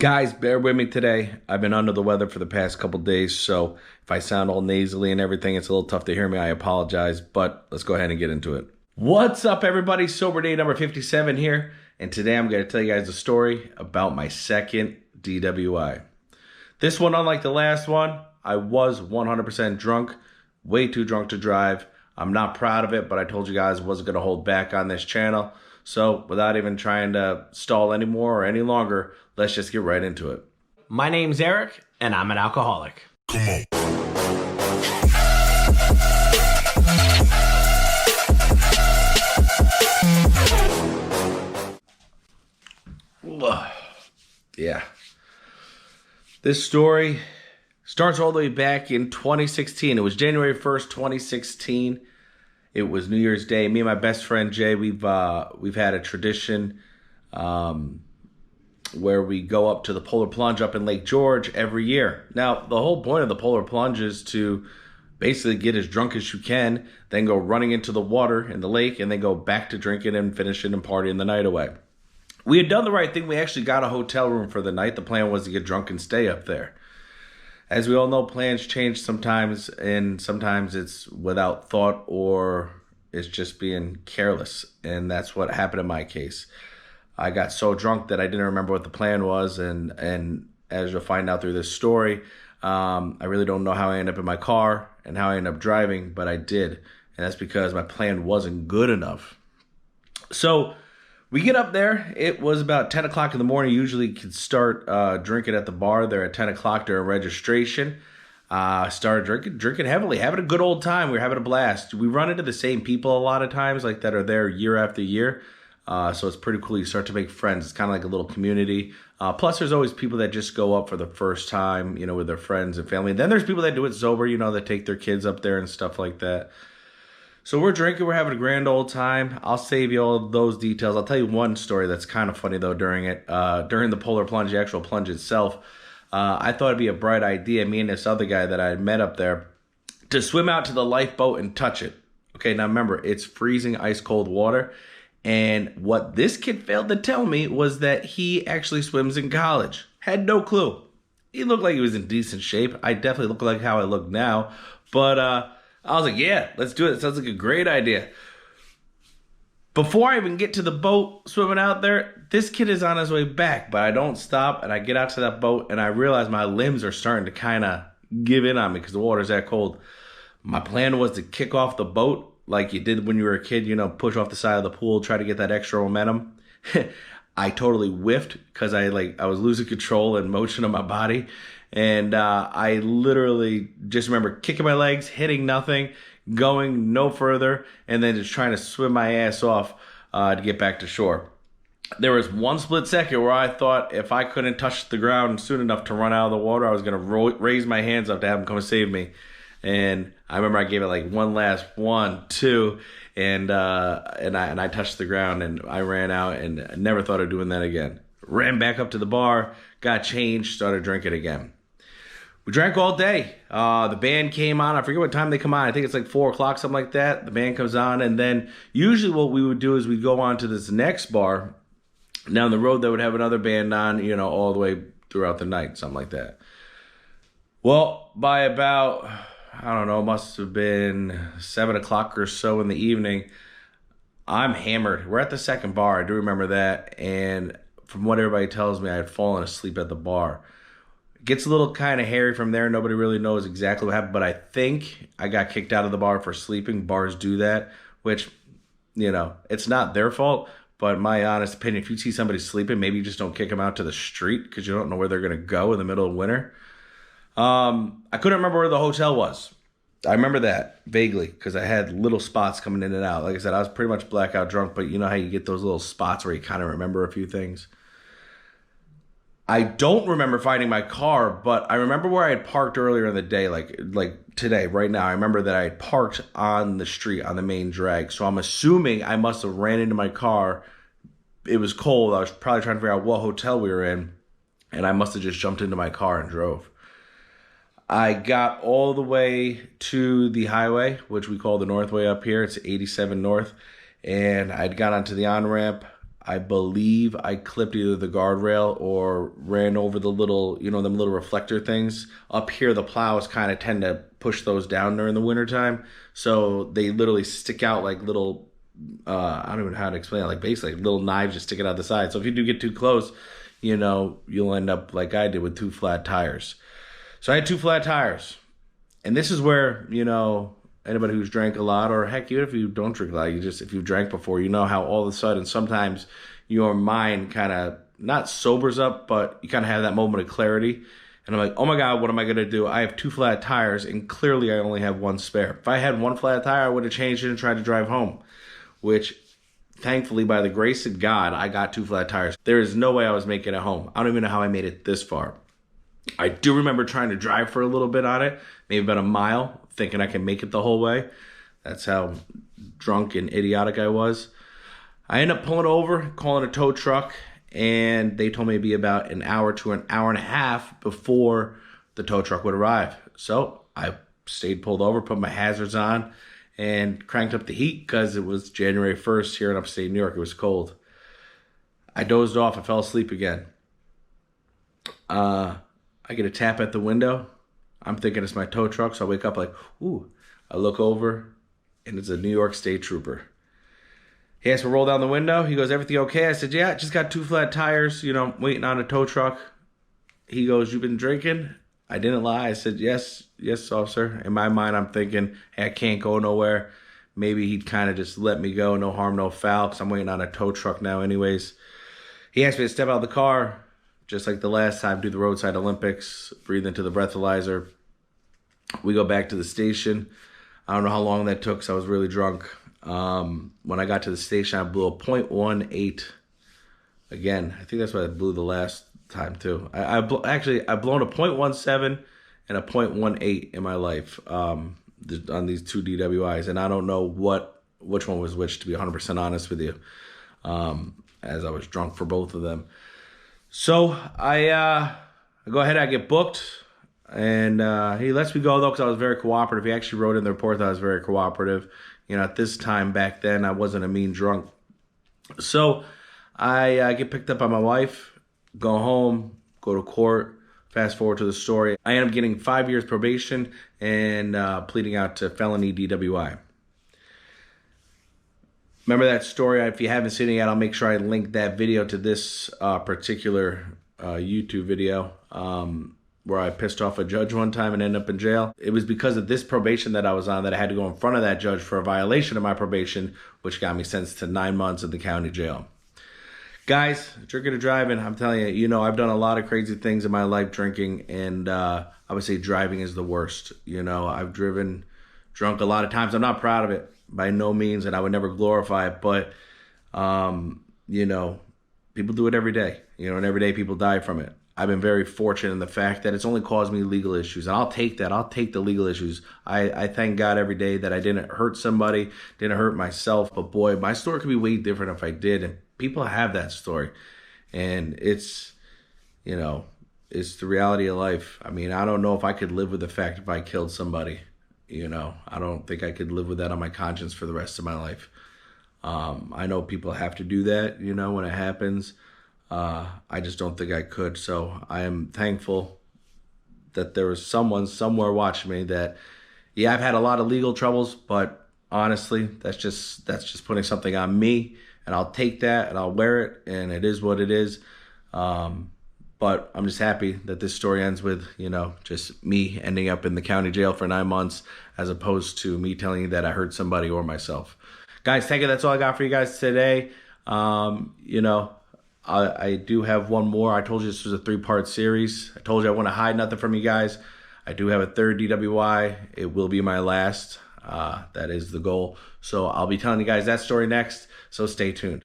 Guys, bear with me today. I've been under the weather for the past couple days, so if I sound all nasally and everything, it's a little tough to hear me. I apologize, but let's go ahead and get into it. What's up, everybody? Sober day number 57 here, and today I'm going to tell you guys a story about my second DWI. This one, unlike the last one, I was 100% drunk, way too drunk to drive. I'm not proud of it, but I told you guys I wasn't going to hold back on this channel. So without even trying to stall anymore or any longer, let's just get right into it. My name's Eric, and I'm an alcoholic. Come on. Yeah. This story starts all the way back in 2016. It was January 1st, 2016. It was New Year's Day. Me and my best friend Jay, we've had a tradition where we go up to the Polar Plunge up in Lake George every year. Now, the whole point of the Polar Plunge is to basically get as drunk as you can, then go running into the water in the lake, and then go back to drinking and finishing and partying the night away. We had done the right thing. We actually got a hotel room for the night. The plan was to get drunk and stay up there. As we all know, plans change sometimes, and sometimes it's without thought or it's just being careless. And that's what happened in my case. I got so drunk that I didn't remember what the plan was. And as you'll find out through this story, I really don't know how I ended up in my car and how I ended up driving, but I did. And that's because my plan wasn't good enough. So we get up there. It was about 10 o'clock in the morning. Usually you can start drinking at the bar there at 10 o'clock during registration. Started drinking heavily, having a good old time. We were having a blast. We run into the same people a lot of times, like that are there year after year. So it's pretty cool. You start to make friends. It's kind of like a little community. Plus, there's always people that just go up for the first time, with their friends and family. And then there's people that do it sober, that take their kids up there and stuff like that. So we're drinking, we're having a grand old time. I'll save you all those details. I'll tell you one story that's kind of funny, though, during the Polar Plunge, the actual plunge itself. I thought it'd be a bright idea, me and this other guy that I had met up there, to swim out to the lifeboat and touch it. Okay, now remember, it's freezing ice cold water. And what this kid failed to tell me was that he actually swims in college. Had no clue. He looked like he was in decent shape. I definitely look like how I look now. But I was like, yeah, let's do it. It sounds like a great idea. Before I even get to the boat swimming out there, this kid is on his way back, but I don't stop, and I get out to that boat, and I realize my limbs are starting to kind of give in on me because the water's that cold. My plan was to kick off the boat like you did when you were a kid, push off the side of the pool, try to get that extra momentum. I totally whiffed because I was losing control and motion of my body. And I literally just remember kicking my legs, hitting nothing, going no further, and then just trying to swim my ass off to get back to shore. There was one split second where I thought if I couldn't touch the ground soon enough to run out of the water, I was going to raise my hands up to have him come and save me. And I remember I gave it one last 1, 2, and I touched the ground and I ran out and I never thought of doing that again. Ran back up to the bar, got changed, started drinking again. We drank all day. The band came on. I forget what time they come on. I think it's 4 o'clock, something like that. The band comes on, and then usually what we would do is we'd go on to this next bar down the road that would have another band on, all the way throughout the night, something like that. Well, by about, I don't know, must have been 7 o'clock or so in the evening, I'm hammered. We're at the second bar. I do remember that. And from what everybody tells me, I had fallen asleep at the bar. It gets a little kind of hairy from there. Nobody really knows exactly what happened. But I think I got kicked out of the bar for sleeping. Bars do that, which, it's not their fault. But my honest opinion, if you see somebody sleeping, maybe you just don't kick them out to the street because you don't know where they're going to go in the middle of winter. I couldn't remember where the hotel was. I remember that vaguely because I had little spots coming in and out. Like I said, I was pretty much blackout drunk, but you know how you get those little spots where you kind of remember a few things. I don't remember finding my car, but I remember where I had parked earlier in the day, like today, right now. I remember that I had parked on the street on the main drag. So I'm assuming I must have ran into my car. It was cold. I was probably trying to figure out what hotel we were in, and I must have just jumped into my car and drove. I got all the way to the highway, which we call the Northway up here. It's 87 North. And I'd got onto the on-ramp. I believe I clipped either the guardrail or ran over the little, them little reflector things. Up here, the plows kind of tend to push those down during the wintertime. So they literally stick out like little, I don't even know how to explain it, like basically like little knives just sticking out the side. So if you do get too close, you'll end up like I did with 2 flat tires. So I had 2 flat tires. And this is where, anybody who's drank a lot, or heck, even if you don't drink a lot, if you've drank before, you know how all of a sudden sometimes your mind kind of not sobers up, but you kind of have that moment of clarity. And I'm like, oh my God, what am I going to do? I have 2 flat tires, and clearly I only have 1 spare. If I had 1 flat tire, I would have changed it and tried to drive home, which thankfully, by the grace of God, I got 2 flat tires. There is no way I was making it home. I don't even know how I made it this far. I do remember trying to drive for a little bit on it, maybe about a mile, thinking I can make it the whole way. That's how drunk and idiotic I was. I ended up pulling over, calling a tow truck, and they told me it'd be about an hour to an hour and a half before the tow truck would arrive. So I stayed pulled over, put my hazards on, and cranked up the heat because it was January 1st here in upstate New York. It was cold. I dozed off. I fell asleep again. I get a tap at the window. I'm thinking it's my tow truck, so I wake up like, ooh. I look over, and it's a New York State trooper. He asked me to roll down the window. He goes, everything okay? I said, yeah, just got 2 flat tires, waiting on a tow truck. He goes, you been drinking? I didn't lie. I said, yes, officer. In my mind, I'm thinking, hey, I can't go nowhere. Maybe he'd kind of just let me go, no harm, no foul, because I'm waiting on a tow truck now anyways. He asked me to step out of the car, just like the last time, do the roadside Olympics, breathe into the breathalyzer. We go back to the station. I don't know how long that took because I was really drunk. When I got to the station, I blew a .18. Again, I think that's what I blew the last time too. I've blown a .17 and a .18 in my life on these 2 DWIs, and I don't know which one was which, to be 100% honest with you, as I was drunk for both of them. So I go ahead, I get booked, and he lets me go, though, because I was very cooperative. He actually wrote in the report that I was very cooperative. At this time back then, I wasn't a mean drunk. So I get picked up by my wife, go home, go to court. Fast forward to the story. I end up getting 5 years probation and pleading out to felony DWI. Remember that story? If you haven't seen it yet, I'll make sure I link that video to this particular YouTube video where I pissed off a judge one time and ended up in jail. It was because of this probation that I was on that I had to go in front of that judge for a violation of my probation, which got me sentenced to 9 months in the county jail. Guys, drinking and driving, I'm telling you, I've done a lot of crazy things in my life drinking, and I would say driving is the worst. I've driven drunk a lot of times. I'm not proud of it by no means, and I would never glorify it, but, people do it every day, and every day people die from it. I've been very fortunate in the fact that it's only caused me legal issues, and I'll take that. I'll take the legal issues. I thank God every day that I didn't hurt somebody, didn't hurt myself, but boy, my story could be way different if I did, and people have that story, and it's the reality of life. I mean, I don't know if I could live with the fact if I killed somebody. I don't think I could live with that on my conscience for the rest of my life. I know people have to do that, when it happens. I just don't think I could. So I am thankful that there was someone somewhere watching me that, yeah, I've had a lot of legal troubles, but honestly, that's just putting something on me, and I'll take that and I'll wear it, and it is what it is. But I'm just happy that this story ends with, just me ending up in the county jail for 9 months, as opposed to me telling you that I hurt somebody or myself. Guys, thank you. That's all I got for you guys today. I do have one more. I told you this was a 3-part series. I told you I want to hide nothing from you guys. I do have a 3rd DWI. It will be my last. That is the goal. So I'll be telling you guys that story next. So stay tuned.